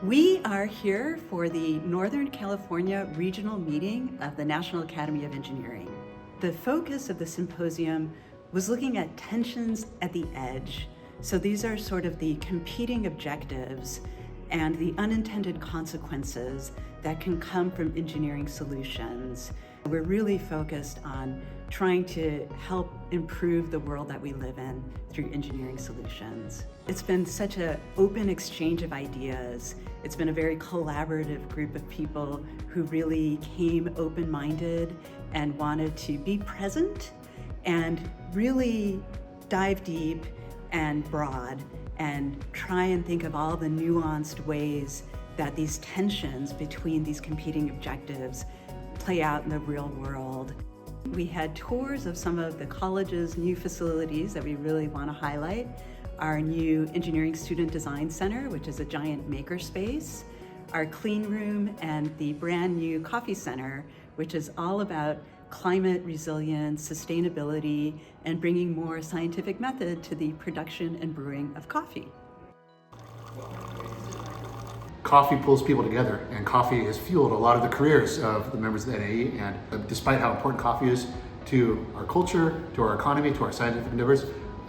We are here for the Northern California Regional Meeting of the National Academy of Engineering. The focus of the symposium was looking at tensions at the edge. So these are sort of the competing objectives and the unintended consequences that can come from engineering solutions. We're really focused on trying to help improve the world that we live in through engineering solutions. It's been such an open exchange of ideas. It's been a very collaborative group of people who really came open-minded and wanted to be present and really dive deep and broad and try and think of all the nuanced ways that these tensions between these competing objectives play out in the real world. We had tours of some of the college's new facilities that we really want to highlight. Our new Engineering Student Design Center, which is a giant makerspace, our clean room, and the brand new coffee center, which is all about climate resilience, sustainability, and bringing more scientific method to the production and brewing of coffee. Coffee pulls people together, and coffee has fueled a lot of the careers of the members of the NAE, and despite how important coffee is to our culture, to our economy, to our scientific endeavors,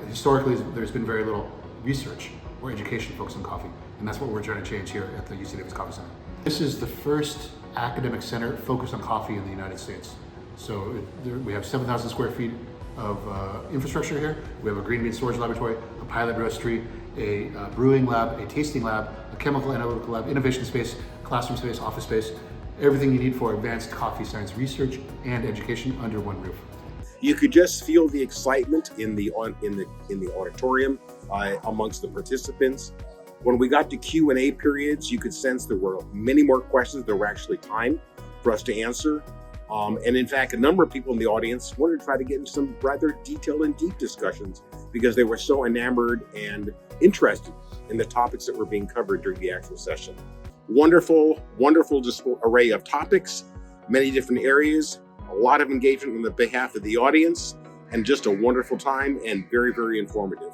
historically there's been very little research or education focused on coffee, and that's what we're trying to change here at the UC Davis Coffee Center. This is the first academic center focused on coffee in the United States. So we have 7,000 square feet of infrastructure here. We have a green bean storage laboratory, a pilot roastery, a brewing lab, a tasting lab, a chemical analytical lab, innovation space, classroom space, office space, everything you need for advanced coffee science research and education under one roof. You could just feel the excitement in the auditorium amongst the participants. When we got to Q&A periods, you could sense there were many more questions. There were actually time for us to answer. And in fact, a number of people in the audience wanted to try to get into some rather detailed and deep discussions because they were so enamored and interested in the topics that were being covered during the actual session. Wonderful, wonderful array of topics, many different areas, a lot of engagement on the behalf of the audience, and just a wonderful time and very, very informative.